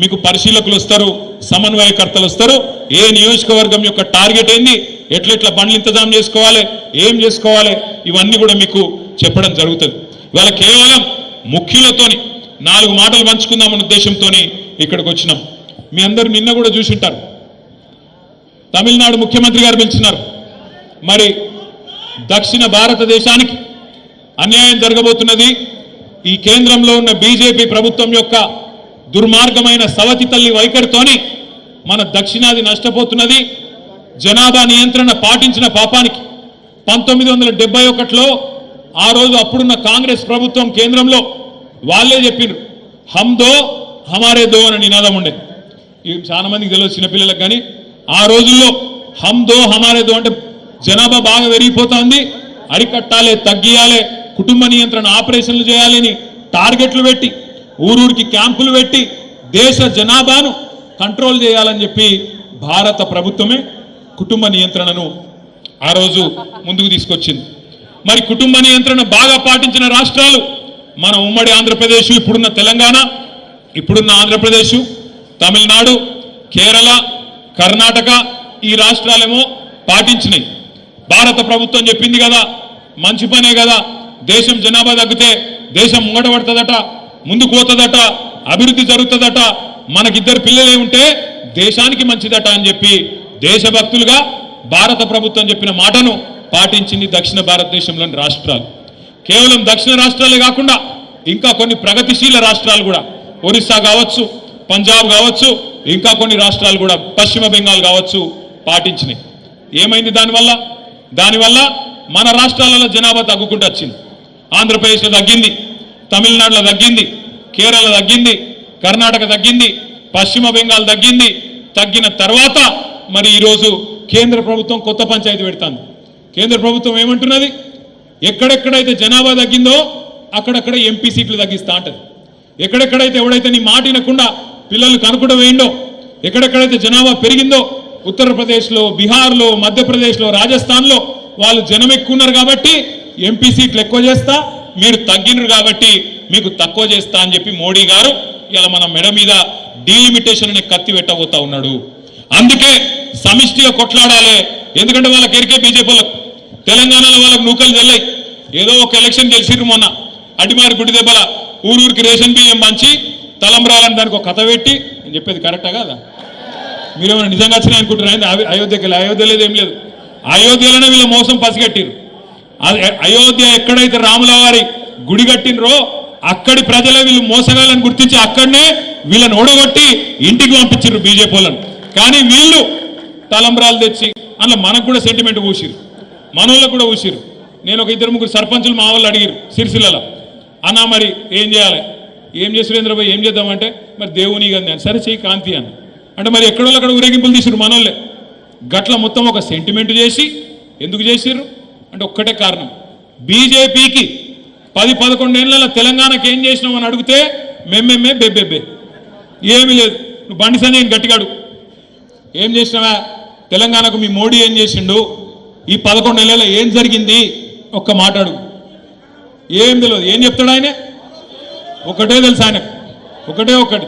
మీకు పరిశీలకులు వస్తారు, సమన్వయకర్తలు వస్తారు. ఏ నియోజకవర్గం యొక్క టార్గెట్ ఏంది, ఎట్లెట్లా బండ్లు ఇంతజాం చేసుకోవాలి, ఏం చేసుకోవాలి, ఇవన్నీ కూడా మీకు చెప్పడం జరుగుతుంది. ఇవాళ కేవలం ముఖ్యులతోని 4 మాటలు పంచుకుందామన్న ఉద్దేశంతో ఇక్కడికి వచ్చినాం. మీ అందరూ నిన్న కూడా చూసింటారు, తమిళనాడు ముఖ్యమంత్రి గారు పిలిచినారు. మరి దక్షిణ భారతదేశానికి అన్యాయం జరగబోతున్నది. ఈ కేంద్రంలో ఉన్న బీజేపీ ప్రభుత్వం యొక్క దుర్మార్గమైన సవతి తల్లి వైఖరితోని మన దక్షిణాది నష్టపోతున్నది. జనాభా నియంత్రణ పాటించిన పాపానికి 1971లో ఆ రోజు అప్పుడున్న కాంగ్రెస్ ప్రభుత్వం కేంద్రంలో వాళ్ళే చెప్పిండ్రు, హమ్ దో హమారే దో అని నినాదం ఉండేది. ఇవి చాలా మందికి తెలియదు, చిన్నపిల్లలకు. కానీ ఆ రోజుల్లో హమ్ దో హమారే దో అంటే జనాభా బాగా పెరిగిపోతుంది, అరికట్టాలి, తగ్గియాలి, కుటుంబ నియంత్రణ ఆపరేషన్లు చేయాలని టార్గెట్లు పెట్టి, ఊరూరికి క్యాంపులు పెట్టి దేశ జనాభాను కంట్రోల్ చేయాలని చెప్పి భారత ప్రభుత్వమే కుటుంబ నియంత్రణను ఆ రోజు ముందుకు తీసుకొచ్చింది. మరి కుటుంబ నియంత్రణ బాగా పాటించిన రాష్ట్రాలు మన ఉమ్మడి ఆంధ్రప్రదేశ్, ఇప్పుడున్న తెలంగాణ, ఇప్పుడున్న ఆంధ్రప్రదేశ్, తమిళనాడు, కేరళ, కర్ణాటక, ఈ రాష్ట్రాలేమో పాటించినాయి. భారత ప్రభుత్వం చెప్పింది కదా, మంచి పనే కదా, దేశం జనాభా తగ్గితే దేశం ముంగటపడుతుందట, ముందుకు పోతుందట, అభివృద్ధి జరుగుతుందట, మనకిద్దరు పిల్లలే ఉంటే దేశానికి మంచిదట అని చెప్పి దేశభక్తులుగా భారత ప్రభుత్వం చెప్పిన మాటను పాటించింది దక్షిణ భారతదేశంలోని రాష్ట్రాలు. కేవలం దక్షిణ రాష్ట్రాలే కాకుండా ఇంకా కొన్ని ప్రగతిశీల రాష్ట్రాలు కూడా, ఒరిస్సా కావచ్చు, పంజాబ్ కావచ్చు, ఇంకా కొన్ని రాష్ట్రాలు కూడా, పశ్చిమ బెంగాల్ కావచ్చు, పాటించినాయి. ఏమైంది దానివల్ల మన రాష్ట్రాలలో జనాభా తగ్గుకుంటూ వచ్చింది. ఆంధ్రప్రదేశ్లో తగ్గింది, తమిళనాడులో తగ్గింది, కేరళ తగ్గింది, కర్ణాటక తగ్గింది, పశ్చిమ బెంగాల్ తగ్గింది. తగ్గిన తర్వాత మరి ఈరోజు కేంద్ర ప్రభుత్వం కొత్త పంచాయతీ పెడుతుంది. కేంద్ర ప్రభుత్వం ఏమంటున్నది, ఎక్కడెక్కడైతే జనాభా తగ్గిందో అక్కడక్కడ ఎంపీ సీట్లు తగ్గిస్తా అంటది. ఎక్కడెక్కడైతే ఎవడైతే నీ మాట వినకుండా పిల్లలు కనుకుండా వేయండో, ఎక్కడెక్కడైతే జనాభా పెరిగిందో, ఉత్తరప్రదేశ్లో, బీహార్లో, మధ్యప్రదేశ్లో, రాజస్థాన్లో వాళ్ళు జనం ఎక్కువ ఉన్నారు కాబట్టి ఎంపీ సీట్లు ఎక్కువ చేస్తా, మీరు తగ్గినారు కాబట్టి మీకు తక్కువ చేస్తా అని చెప్పి మోడీ గారు ఇలా మన మెడ మీద డీలిమిటేషన్ అనే కత్తి పెట్టబోతా ఉన్నాడు. అందుకే సమిష్టిగా కొట్లాడాలి. ఎందుకంటే వాళ్ళకి ఎరికే బీజేపీ వాళ్ళకు తెలంగాణలో వాళ్ళకు నూకలు తెల్లయి. ఏదో ఒక ఎలక్షన్ గెలిచిర్రు మొన్న, అడిమారి గుడి దెబ్బల ఊరూరికి రేషన్ బియ్యం పంచి తలంబ్రాలని దానికి ఒక కథ పెట్టి, నేను చెప్పేది కరెక్టా కాదా? మీరేమైనా నిజంగా వచ్చినాయి అనుకుంటున్నారా? అయోధ్యకి అయోధ్య లేదు, ఏం లేదు. అయోధ్యలోనే వీళ్ళ మోసం పసిగట్టిరు. అయోధ్య ఎక్కడైతే రాముల వారి గుడి కట్టినరో అక్కడి ప్రజలే వీళ్ళు మోసగాళ్ళని గుర్తించి అక్కడనే వీళ్ళని ఓడగొట్టి ఇంటికి పంపించారు బీజేపీ వాళ్ళని. కానీ వీళ్ళు తలంబ్రాలు తెచ్చి అందులో మనకు కూడా సెంటిమెంట్ ఊసిరు, మనోళ్ళకు కూడా ఊసిరు. నేను ఒక 2-3 సర్పంచులు మా వాళ్ళు అడిగారు సిరిసిల్లలో, అన్నా మరి ఏం చేయాలి, ఏం చేసి సురేంద్రబాబు ఏం చేద్దామంటే మరి దేవుని కానీ సరే చెయ్యి కాంతి అని అంటే మరి ఎక్కడోళ్ళు అక్కడ ఊరేగింపులు తీసిరు మనోళ్ళే. గట్ల మొత్తం ఒక సెంటిమెంట్ చేసి ఎందుకు చేసిర్రు అంటే ఒక్కటే కారణం, బీజేపీకి 10-11 ఏళ్ళ తెలంగాణకి ఏం చేసినావు అని అడిగితే మెమ్మెమ్మే బెబ్బెబ్బే, ఏమీ లేదు. నువ్వు బండి సంజయ్ గట్టిగా అడుగు, ఏం చేసినావా తెలంగాణకు, మీ మోడీ ఏం చేసిండు, ఈ 11 నెలల్లో ఏం జరిగింది, ఒక్క మాట అడుగు. ఏం తెలియదు. ఏం చెప్తాడు ఆయన? ఒకటే తెలుసు ఆయనకు, ఒకటి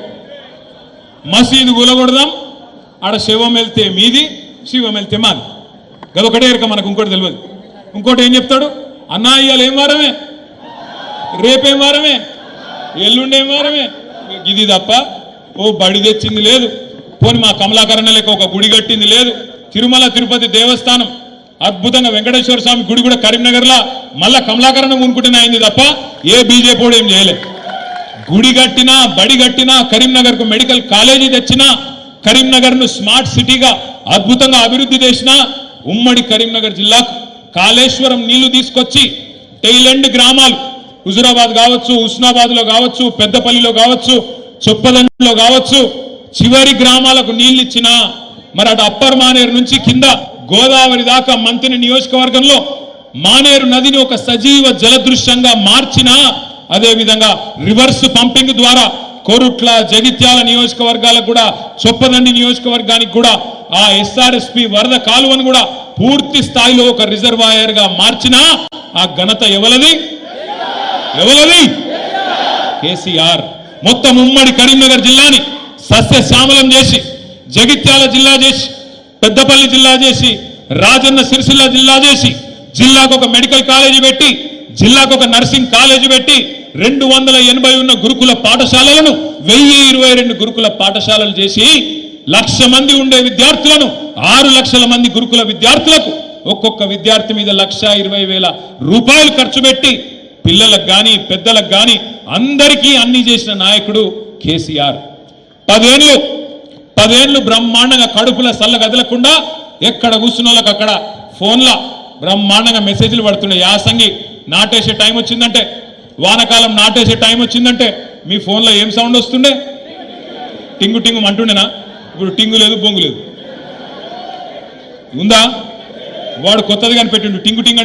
మసీదు కూలగొడదాం, ఆడ శివం వెళ్తే మీది, శివం వెళ్తే మాది. గదొకటే ఎరక మనకు, ఇంకోటి తెలియదు. ఇంకోటి ఏం చెప్తాడు, అన్నా ఇవాళ ఏం వారమే, రేపేం వారమే, ఎల్లుండేం వారమే, ఇది తప్ప ఓ బడి తెచ్చింది లేదు, పోని మా కమలాకరణ లెక్క ఒక గుడి కట్టింది లేదు. తిరుమల తిరుపతి దేవస్థానం అద్భుతంగా వెంకటేశ్వర స్వామి గుడి కూడా కరీంనగర్లో మళ్ళా కమలాకరణం కొనుక్కుంటేనే అయింది తప్ప ఏ బీజేపీ కూడా ఏం చేయలేదు. గుడి కట్టినా, బడి కట్టినా, కరీంనగర్కు మెడికల్ కాలేజీ తెచ్చినా, కరీంనగర్ను స్మార్ట్ సిటీగా అద్భుతంగా అభివృద్ధి చేసిన ఉమ్మడి కరీంనగర్ జిల్లాకు కాళేశ్వరం నీళ్లు తీసుకొచ్చి టైలెండ్ గ్రామాలు హుజురాబాద్ కావచ్చు, హుస్నాబాద్లో కావచ్చు, పెద్దపల్లిలో కావచ్చు, చొప్పదండిలో కావచ్చు, చివరి గ్రామాలకు నీళ్లు ఇచ్చినా, మరి అటు అప్పర్ మానేరు నుంచి కింద గోదావరి దాకా మంత్రి నియోజకవర్గంలో మానేరు నదిని ఒక సజీవ జలదృశ్యంగా మార్చినా, అదేవిధంగా రివర్స్ పంపింగ్ ద్వారా కోరుట్ల, జగిత్యాల నియోజకవర్గాలకు కూడా, చొప్పదండి నియోజకవర్గానికి కూడా ఆ ఎస్ఆర్ఎస్పి వరద కాలువను కూడా పూర్తి స్థాయిలో ఒక రిజర్వాయర్ గా మార్చినా ఆ ఘనత ఎవలది? కేసీఆర్. మొత్తం ఉమ్మడి కరీంనగర్ జిల్లాని సస్యశ్యామలం చేసి జగిత్యాల జిల్లా చేసి పెద్దపల్లి జిల్లా చేసి రాజన్న సిరిసిల్ల జిల్లా చేసి జిల్లాకు ఒక మెడికల్ కాలేజీ పెట్టి జిల్లాకు ఒక నర్సింగ్ కాలేజీ పెట్టి 280 ఉన్న గురుకుల పాఠశాలలను 1022 గురుకుల పాఠశాలలు చేసి 1,00,000 మంది ఉండే విద్యార్థులను 6 లక్షల మంది గురుకుల విద్యార్థులకు ఒక్కొక్క విద్యార్థి మీద 1,20,000 రూపాయలు ఖర్చు పెట్టి పిల్లలకు గాని పెద్దలకు గాని అందరికీ అన్ని చేసిన నాయకుడు కేసీఆర్. 10 ఏళ్ళు బ్రహ్మాండంగా కడుపుల సల్ల కదలకుండా ఎక్కడ కూర్చున్న వాళ్ళకి అక్కడ ఫోన్ల బ్రహ్మాండంగా మెసేజ్లు పడుతున్నాయి. యాసంగి నాటేసే టైం వచ్చిందంటే, వానకాలం నాటేసే టైం వచ్చిందంటే మీ ఫోన్లో ఏం సౌండ్ వస్తుండే? టింగు టింగు అంటుండేనా? ఇప్పుడు టింగు లేదు, బొంగు లేదు. ఉందా? వాడు కొత్తది కనిపెట్టిండు టింగు టింగు.